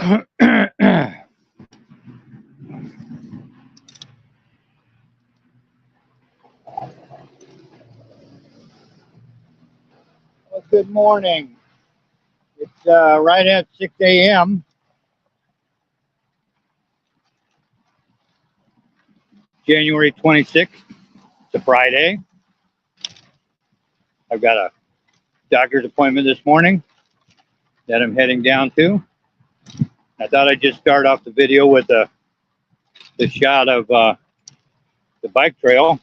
Well, good morning. It's right at 6 a.m. January 26th. It's a Friday. I've got a doctor's appointment this morning that I'm heading down to. I thought I'd just start off the video with the shot of the bike trail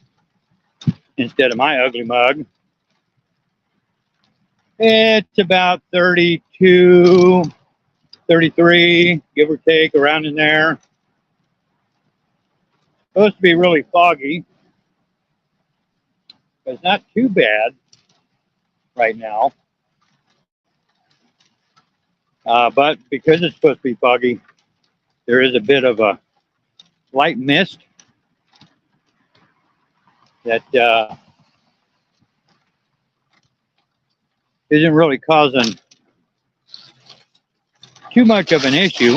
instead of my ugly mug. It's about 32, 33, give or take, around in there. Supposed to be really foggy. But it's not too bad right now. But because it's supposed to be foggy, there is a bit of a light mist that isn't really causing too much of an issue.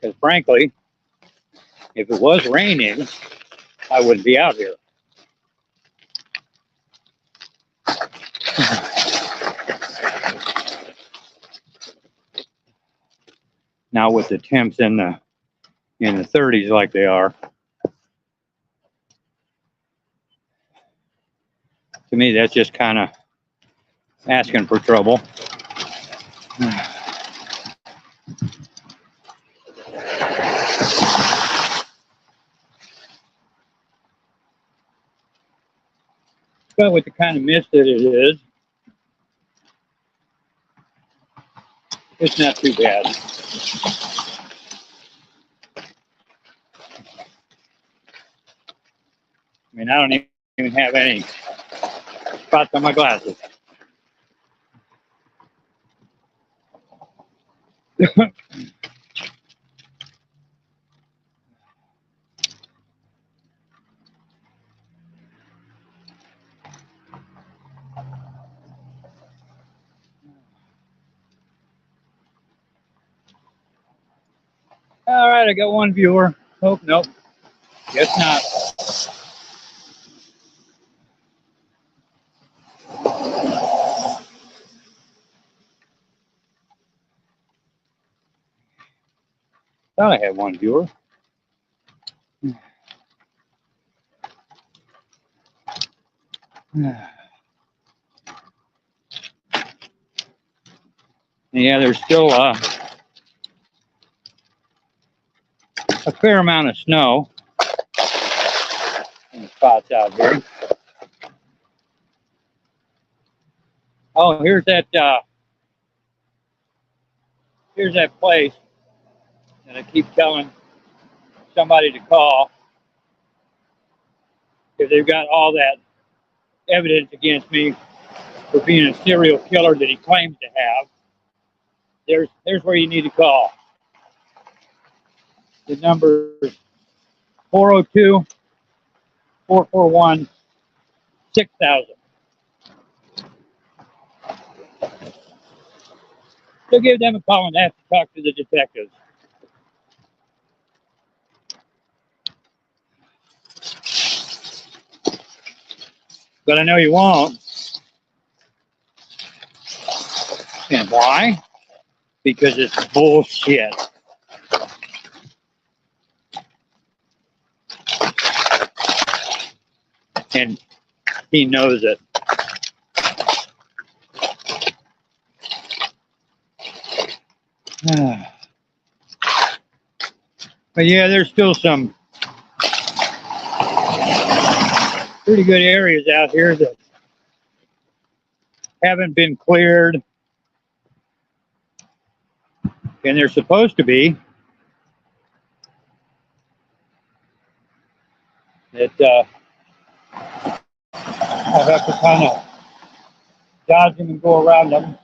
Because frankly, if it was raining, I wouldn't be out here. Now with the temps in the 30s like they are, to me that's just kind of asking for trouble. But with the kind of mist that it is, it's not too bad. I mean, I don't even have any spots on my glasses. All right, I got one viewer. Oh, nope. Guess not. Thought I had one viewer. Yeah, there's still a fair amount of snow in the spots out here. Oh, here's that place that I keep telling somebody to call because they've got all that evidence against me for being a serial killer that he claims to have. There's where you need to call. The number is 402-441-6000. So give them a call and ask to talk to the detectives. But I know you won't. And why? Because it's bullshit. And he knows it. But yeah, there's still some pretty good areas out here that haven't been cleared. And they're supposed to be. That I'll have to kind of dodge them and go around them.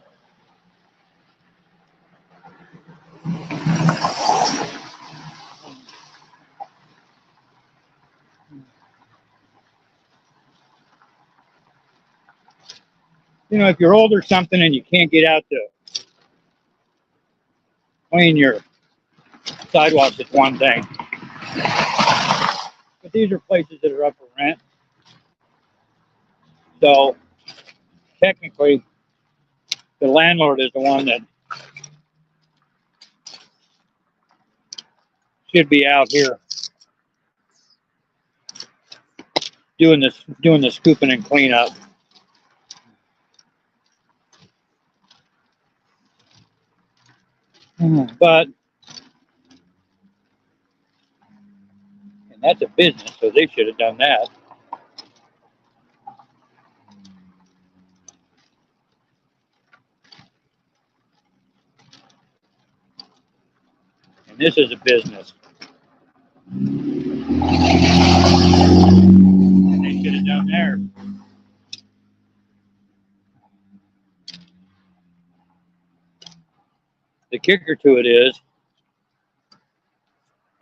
You know, if you're old or something and you can't get out to clean your sidewalks, it's one thing. But these are places that are up for rent. So technically, the landlord is the one that should be out here doing the scooping and cleanup. But and that's a business, so they should have done that. And this is a business. And they should have done there. The kicker to it is,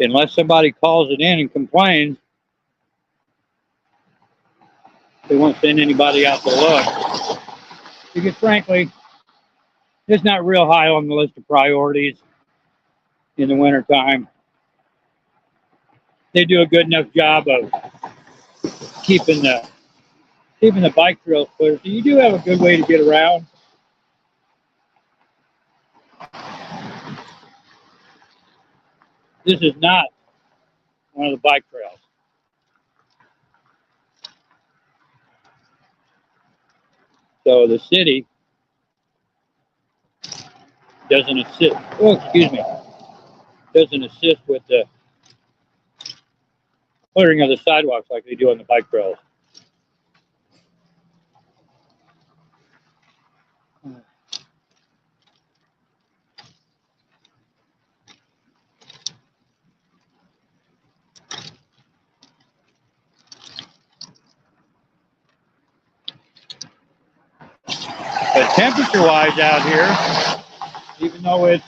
unless somebody calls it in and complains, they won't send anybody out to look. Because frankly, it's not real high on the list of priorities in the wintertime. They do a good enough job of keeping the bike trails clear. So you do have a good way to get around. This is not one of the bike trails. So the city doesn't assist, doesn't assist with the clearing of the sidewalks like they do on the bike trails. But temperature-wise out here, even though it's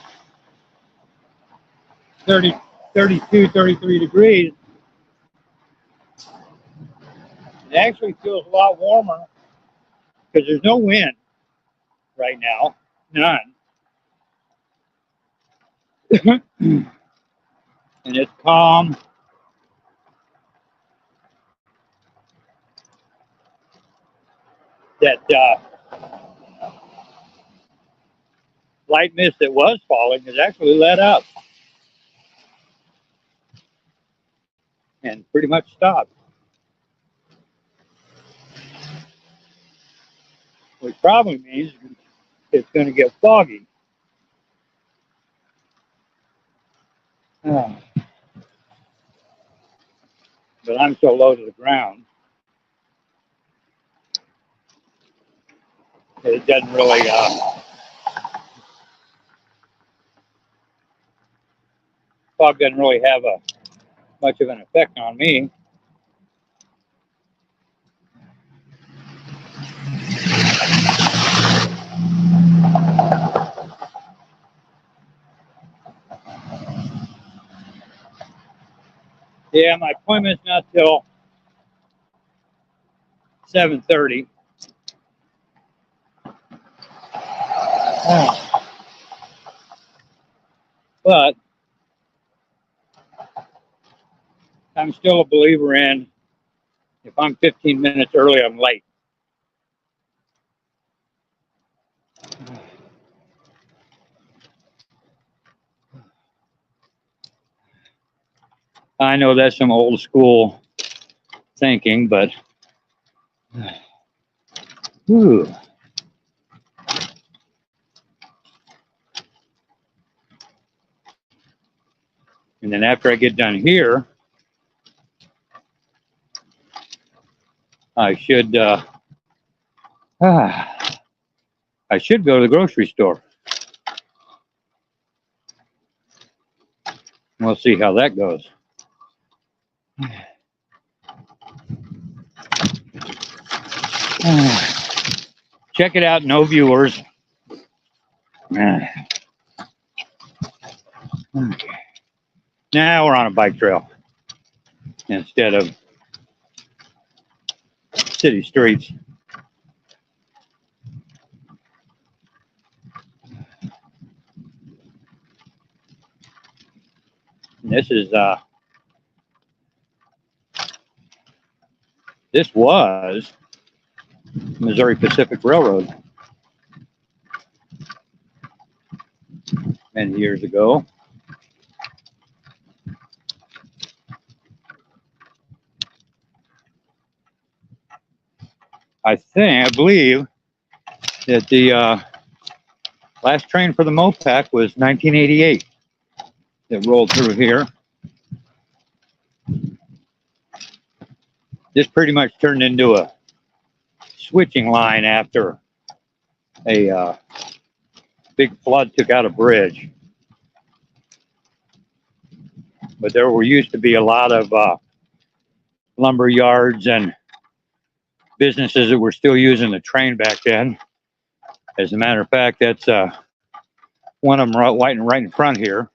30, 32, 33 degrees, it actually feels a lot warmer because there's no wind right now, none. And it's calm. That light mist that was falling has actually let up and pretty much stopped. Which probably means it's going to get foggy. But I'm so low to the ground that it doesn't really fog doesn't really have much of an effect on me. Yeah, my appointment's not till 7:30. But I'm still a believer in, if I'm 15 minutes early, I'm late. I know that's some old school thinking, but whew. And then after I get done here, I should go to the grocery store. We'll see how that goes. Check it out, no viewers. Okay. Now we're on a bike trail instead of city streets. And this was Missouri Pacific Railroad many years ago. I believe that the last train for the Mopac was 1988 that rolled through here. This pretty much turned into a switching line after a big flood took out a bridge. But there used to be a lot of lumber yards and businesses that were still using the train back then. As a matter of fact, that's one of them right in front here.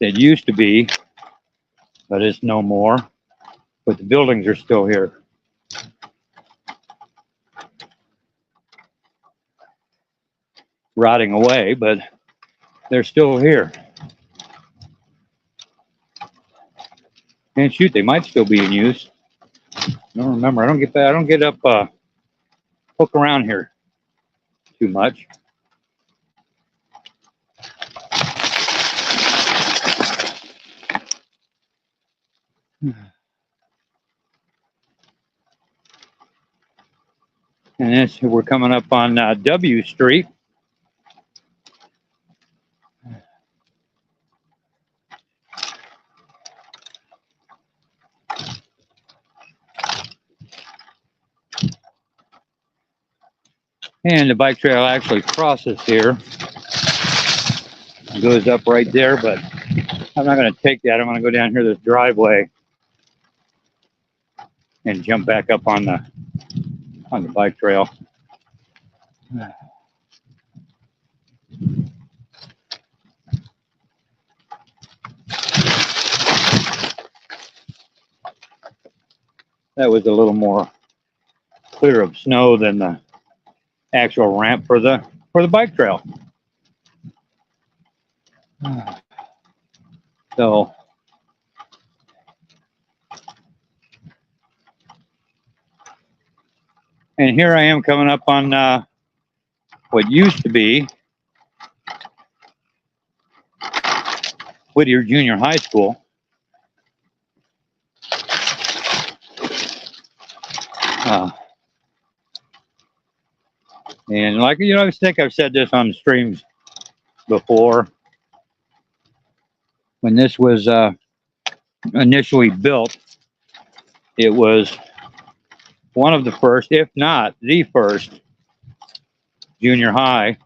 That used to be, but it's no more. But the buildings are still here. Rotting away, but they're still here. And shoot, they might still be in use. I don't remember. I don't get that. I don't get up poke around here too much. And we're coming up on W Street. And the bike trail actually crosses here. It goes up right there, but I'm not going to take that. I'm going to go down here this driveway and jump back up on the bike trail. That was a little more clear of snow than the actual ramp for the bike trail. So and here I am coming up on what used to be Whittier Junior High School. And like, you know, I think I've said this on the streams before. When this was initially built, it was one of the first, if not the first, junior high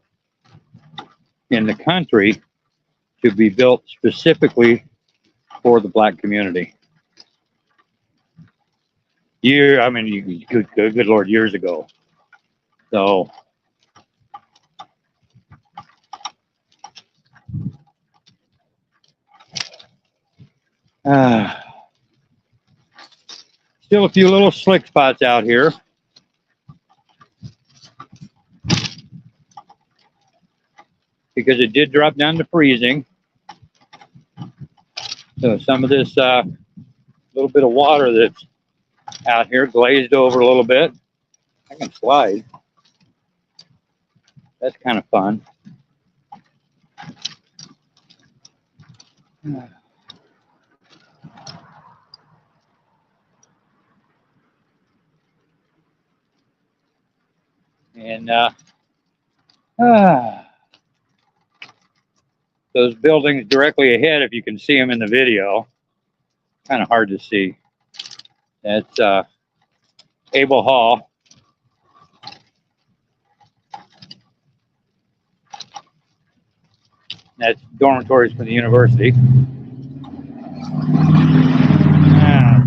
in the country to be built specifically for the black community. I mean, good Lord, years ago. So still a few little slick spots out here. Because it did drop down to freezing. So some of this little bit of water that's out here glazed over a little bit. I can slide. That's kind of fun. And those buildings directly ahead, if you can see them in the video, kind of hard to see. That's Abel Hall. That's dormitories for the university.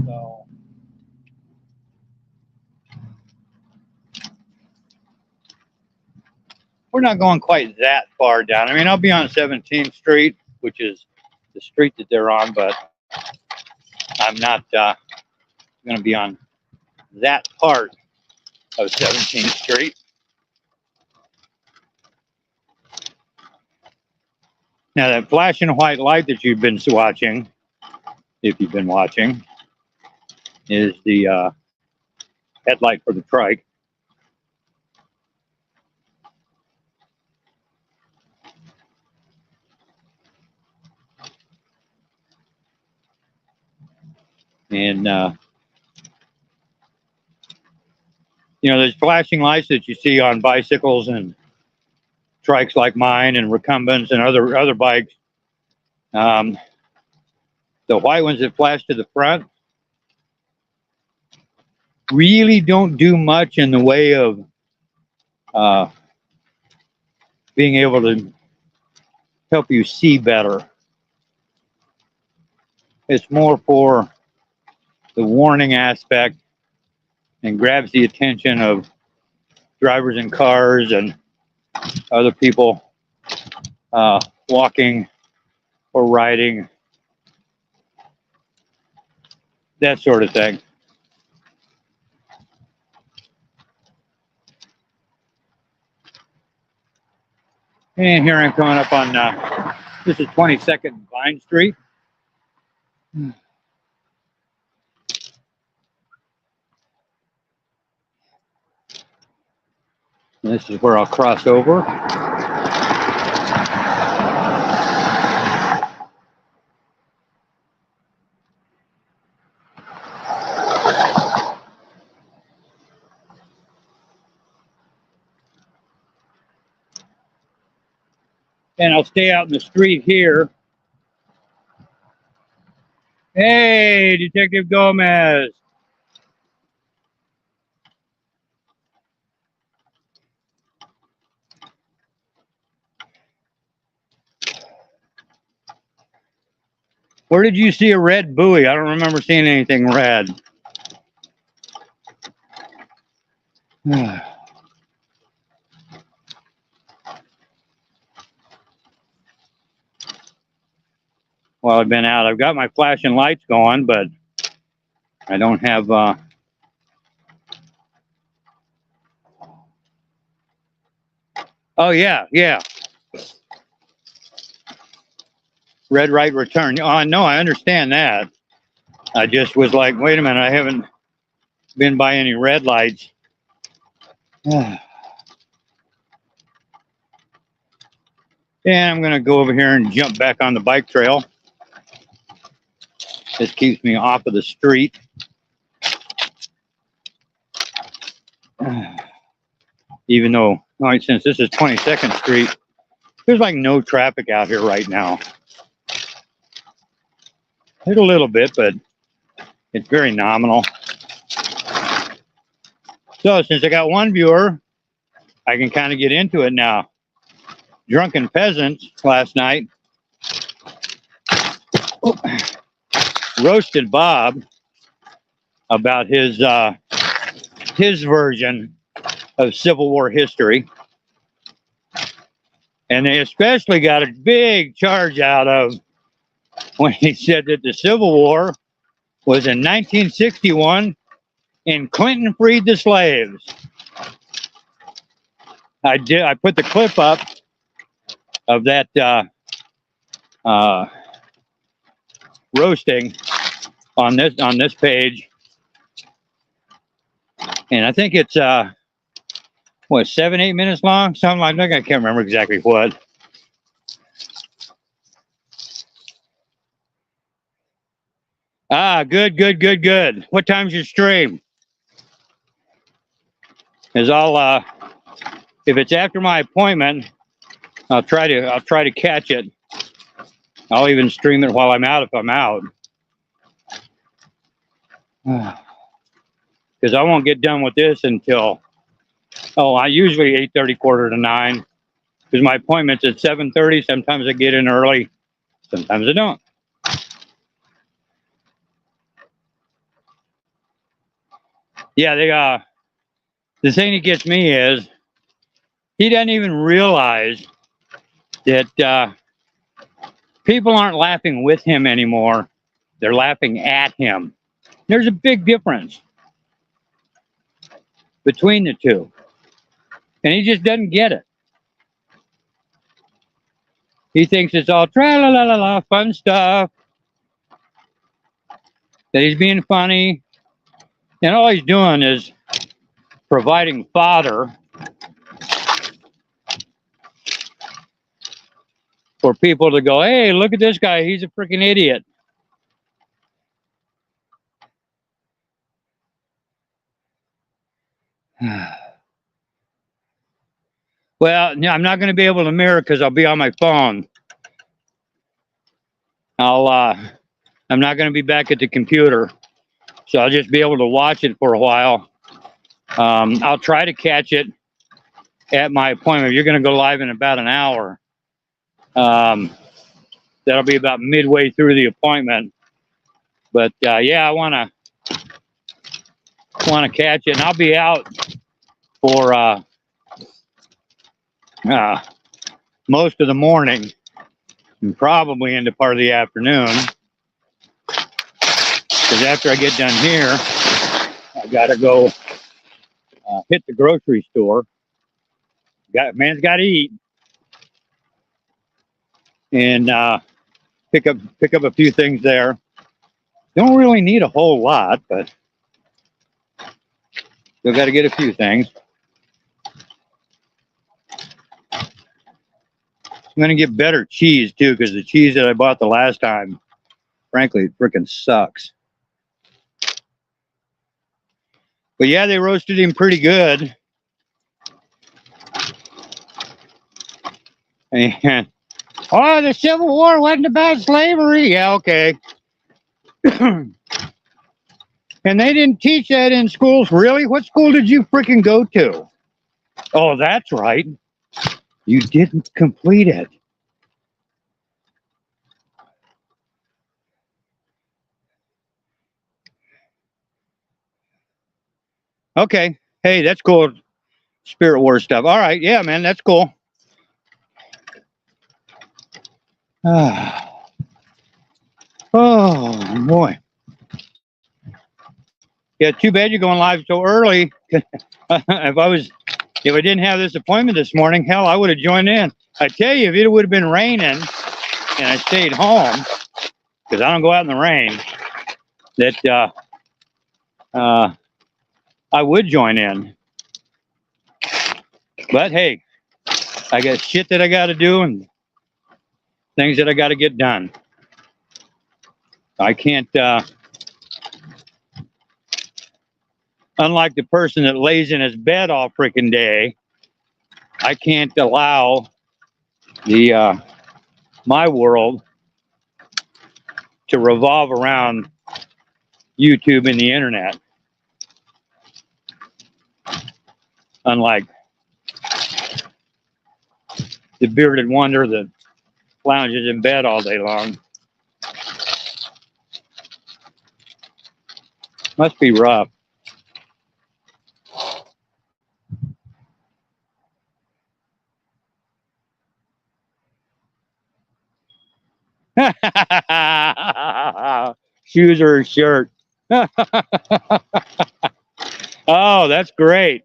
So we're not going quite that far down. I mean, I'll be on 17th Street, which is the street that they're on, but I'm not going to be on that part of 17th Street. Now that flashing white light that you've been watching, if you've been watching, is the headlight for the trike. And you know, there's flashing lights that you see on bicycles and trikes like mine and recumbents and other bikes. The white ones that flash to the front really don't do much in the way of being able to help you see better. It's more for the warning aspect and grabs the attention of drivers in cars and other people walking or riding, that sort of thing. And here I'm coming up on, this is 22nd Vine Street. This is where I'll cross over. And I'll stay out in the street here. Hey, Detective Gomez. Where did you see a red buoy? I don't remember seeing anything red. While I've been out, I've got my flashing lights going, but I don't have oh yeah, red right return. Oh no, I understand that. I just was like, wait a minute, I haven't been by any red lights. And I'm gonna go over here and jump back on the bike trail. This keeps me off of the street. Even though, since this is 22nd Street, there's like no traffic out here right now. There's a little bit, but it's very nominal. So since I got one viewer, I can kind of get into it now. Drunken peasants last night roasted Bob about his version of Civil War history. And they especially got a big charge out of when he said that the Civil War was in 1961 and Clinton freed the slaves. I put the clip up of that roasting on this page, and I think it's 7-8 minutes long, something like that. I can't remember exactly what. Good. What time's your stream? Is all if it's after my appointment, I'll try to catch it. I'll even stream it while I'm out if I'm out. Because I won't get done with this until, I usually 8:30, quarter to 9. Because my appointment's at 7:30. Sometimes I get in early, sometimes I don't. Yeah, the thing that gets me is he doesn't even realize that people aren't laughing with him anymore. They're laughing at him. There's a big difference. between the two. And he just doesn't get it. He thinks it's all tra-la-la-la-la, fun stuff. That he's being funny. And all he's doing is providing fodder for people to go, hey, look at this guy. He's a freaking idiot. Well, no, I'm not going to be able to mirror because I'll be on my phone. I'm not going to be back at the computer, so I'll just be able to watch it for a while. I'll try to catch it at my appointment. You're going to go live in about an hour. That'll be about midway through the appointment. But yeah, I want to catch it, and I'll be out for most of the morning and probably into part of the afternoon. Because after I get done here, I gotta go hit the grocery store. Man's got to eat, and pick up a few things there. Don't really need a whole lot, but still got to get a few things. I'm gonna get better cheese too, because the cheese that I bought the last time, frankly, freaking sucks. But yeah, they roasted him pretty good. And oh, the Civil War wasn't about slavery. Yeah, okay. And they didn't teach that in schools. Really? What school did you freaking go to? Oh, that's right. You didn't complete it. Okay. Hey, that's cool. Spirit War stuff. All right. Yeah, man, that's cool. Oh, boy. Yeah, too bad you're going live so early. If I didn't have this appointment this morning, hell, I would have joined in. I tell you, if it would have been raining and I stayed home, because I don't go out in the rain, that I would join in. But hey, I got shit that I got to do and things that I got to get done. I can't, unlike the person that lays in his bed all freaking day, I can't allow the my world to revolve around YouTube and the internet. Unlike the bearded wonder that lounges in bed all day long. Must be rough. Shoes or a shirt. Oh, that's great.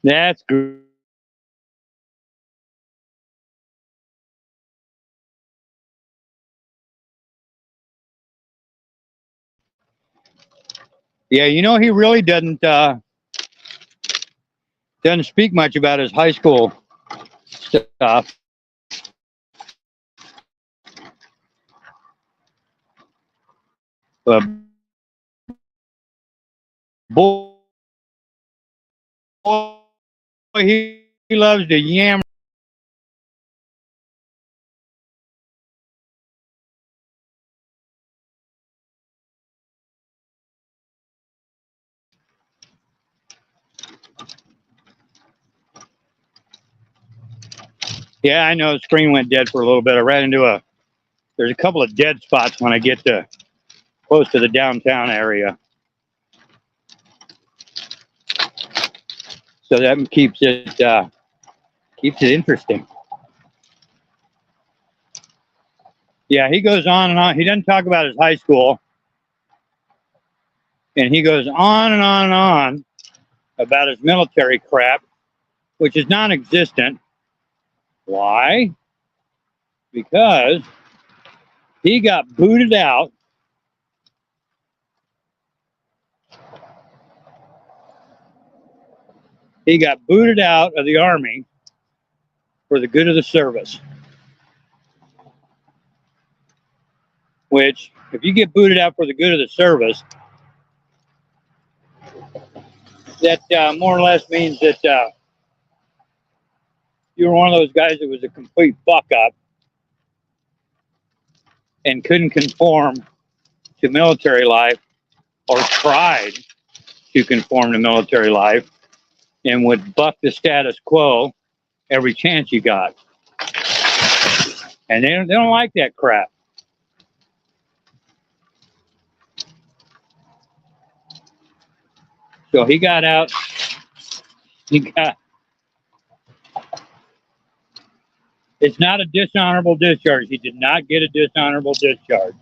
That's great. Yeah, you know, he really doesn't speak much about his high school stuff. Boy, he loves to yammer. Yeah, I know. The screen went dead for a little bit. I ran into there's a couple of dead spots when I get to close to the downtown area. So that keeps it interesting. Yeah, he goes on and on. He doesn't talk about his high school. And he goes on and on and on about his military crap, which is non-existent. Why? Because he got booted out of the Army for the good of the service. Which, if you get booted out for the good of the service, that more or less means that you were one of those guys that was a complete fuck up and couldn't conform to military life, or tried to conform to military life, and would buck the status quo every chance you got. And they don't like that crap. So he got out. It's not a dishonorable discharge. He did not get a dishonorable discharge.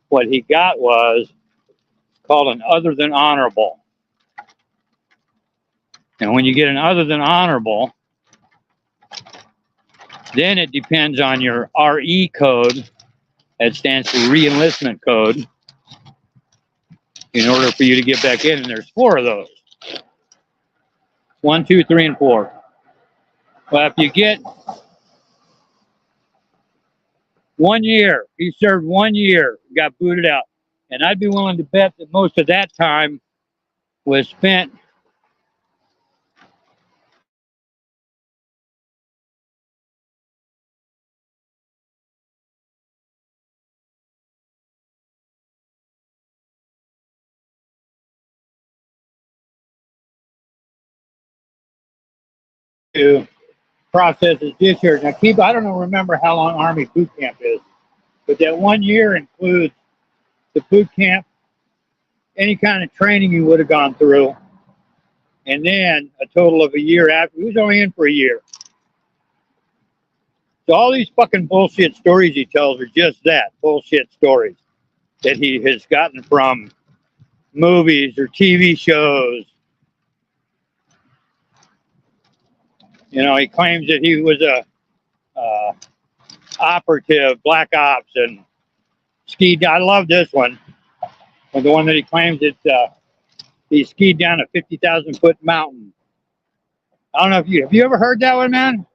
What he got was called an other than honorable. And when you get an other than honorable, then it depends on your RE code. That stands for re-enlistment code. In order for you to get back in, and there's 4 of those. 1, 2, 3, and 4. Well, if you get 1 year, he served 1 year, got booted out. And I'd be willing to bet that most of that time was spent to process his discharge. Now, I don't remember how long Army boot camp is, but that 1 year includes the boot camp, any kind of training you would have gone through, and then a total of a year after. He was only in for a year. So all these fucking bullshit stories he tells are just that, bullshit stories that he has gotten from movies or TV shows. You know, he claims that he was a operative, black ops, and skied. I love this one. The one that he claims that he skied down a 50,000-foot mountain. I don't know if have you ever heard that one, man?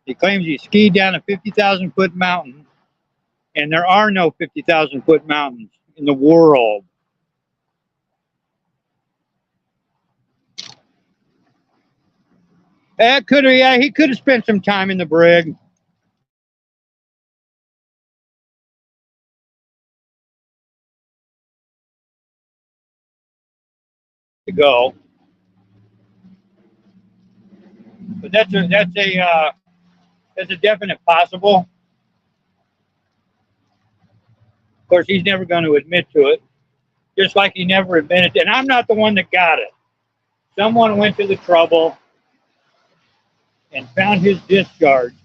He claims he skied down a 50,000-foot mountain, and there are no 50,000-foot mountains in the world. He could have spent some time in the brig. To go, but that's a definite possible. Of course, he's never going to admit to it, just like he never admitted. And I'm not the one that got it. Someone went to the trouble and found his discharge,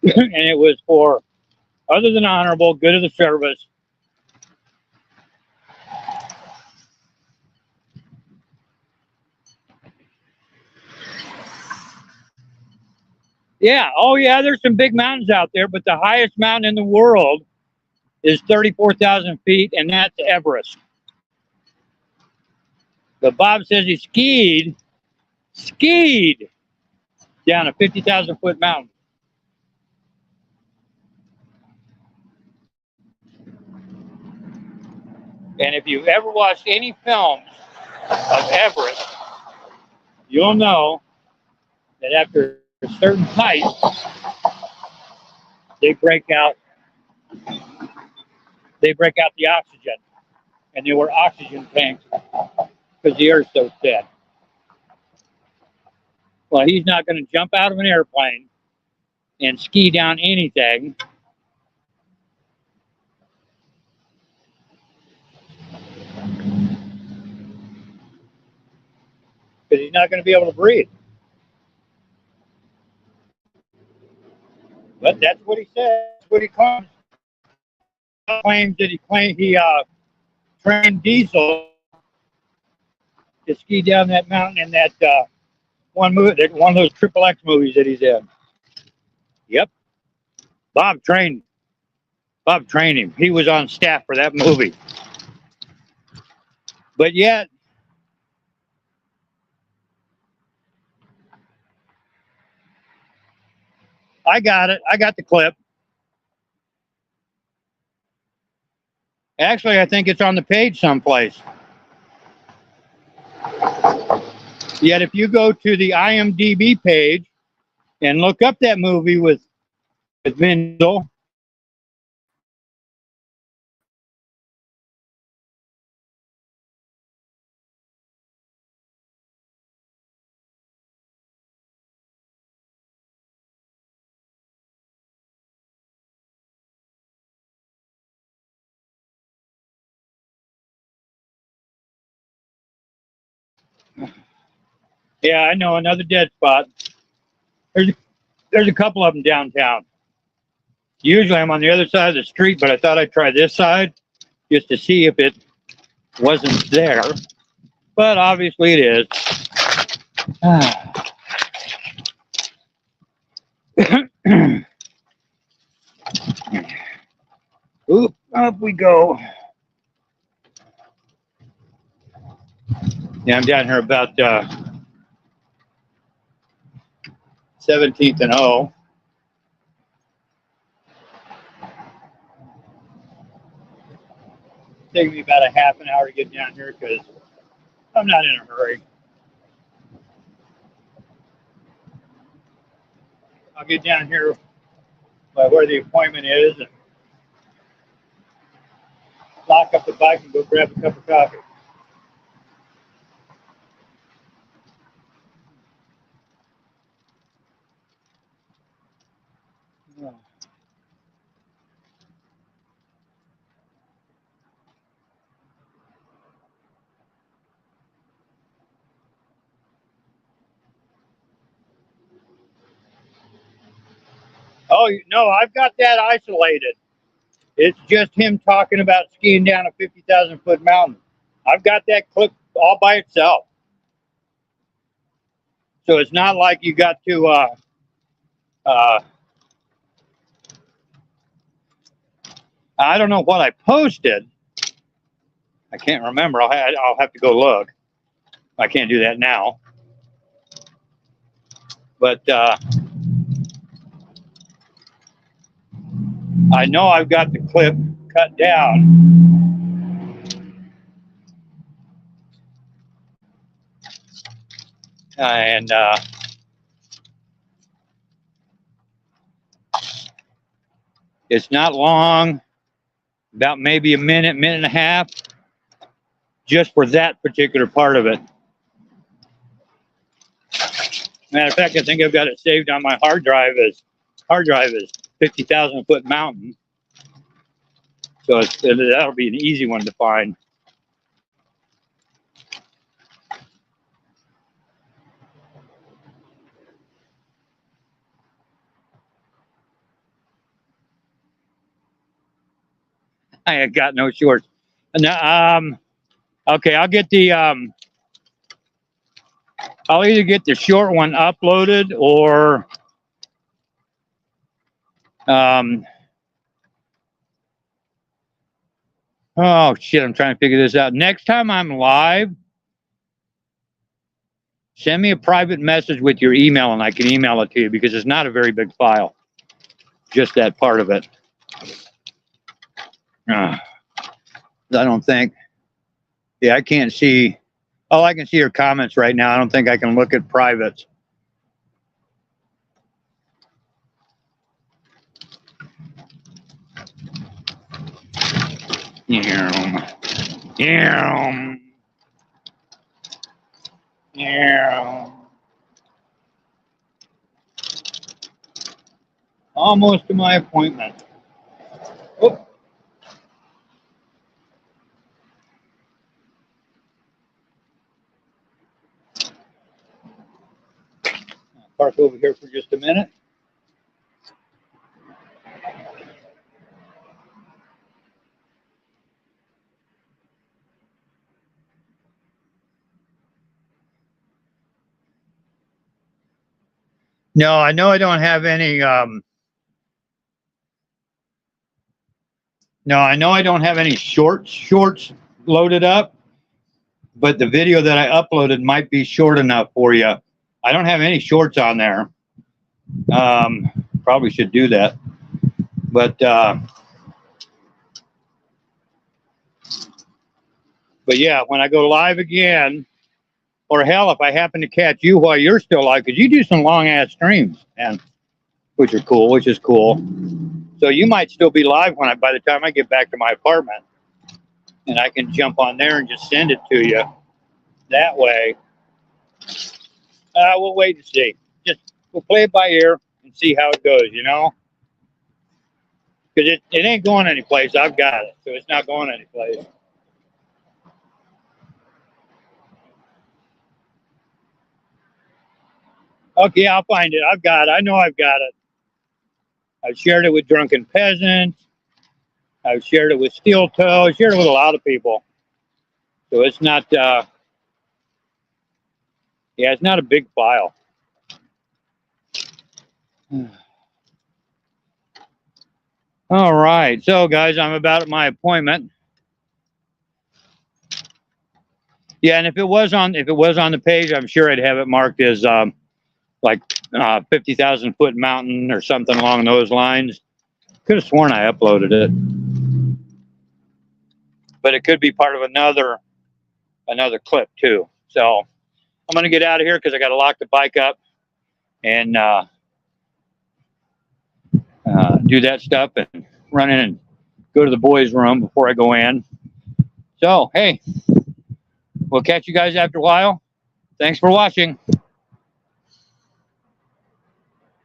and it was for other than honorable, good of the service. Yeah, oh yeah, there's some big mountains out there, but the highest mountain in the world is 34,000 feet, and that's Everest. But Bob says he skied down a 50,000-foot mountain. And if you've ever watched any films of Everest, you'll know that after a certain height, they break out the oxygen, and there were oxygen tanks because the Earth's so thin. Well, he's not going to jump out of an airplane and ski down anything. Because he's not going to be able to breathe. But that's what he says. That's what he claims. claims that he trained Diesel to ski down that mountain in that one of those Triple X movies that he's in. Yep, Bob trained him. He was on staff for that movie. But yet, I got it. I got the clip. Actually, I think it's on the page someplace. Yet, if you go to the IMDb page and look up that movie with Vin Diesel, yeah, I know, another dead spot. There's a couple of them downtown. Usually I'm on the other side of the street, but I thought I'd try this side just to see if it wasn't there. But obviously it is. Oop, up we go. Yeah, I'm down here about 17th and O. Taking me about a half an hour to get down here because I'm not in a hurry. I'll get down here by where the appointment is and lock up the bike and go grab a cup of coffee. Oh, no, I've got that isolated. It's just him talking about skiing down a 50,000-foot mountain. I've got that clip all by itself. So it's not like you got to, I don't know what I posted. I can't remember. I'll have to go look. I can't do that now. But I know I've got the clip cut down. And it's not long, about maybe a minute, minute and a half, just for that particular part of it. Matter of fact, I think I've got it saved on my hard drive as 50,000-foot mountain. So that'll be an easy one to find. I ain't got no shorts. Now, okay, I'll get the I'll either get the short one uploaded or oh shit, I'm trying to figure this out. Next time I'm live, send me a private message with your email and I can email it to you because it's not a very big file. Just that part of it. I don't think. Yeah, I can't see. Oh, I can see your comments right now. I don't think I can look at privates. Yeah. Almost to my appointment. Oh. Park over here for just a minute. No, I know I don't have any. No, I know I don't have any shorts loaded up, but the video that I uploaded might be short enough for you. I don't have any shorts on there. Probably should do that, but yeah, when I go live again, or hell, if I happen to catch you while you're still live, because you do some long ass streams, and which is cool. So you might still be live by the time I get back to my apartment, and I can jump on there and just send it to you. That way, we'll wait and see. We'll play it by ear and see how it goes, you know? Because it ain't going anyplace. I've got it, so it's not going anyplace. Okay, I'll find it. I know I've got it. I've shared it with Drunken Peasants. I've shared it with Steel Toe. I've shared it with a lot of people. So it's not, it's not a big file. All right, so guys, I'm about at my appointment. Yeah, and if it was on the page, I'm sure I'd have it marked as like 50,000 foot mountain or something along those lines. Could have sworn I uploaded it, but it could be part of another clip too. So I'm gonna get out of here because I got to lock the bike up and do that stuff and run in and go to the boys' room before I go in. So hey, we'll catch you guys after a while. Thanks for watching.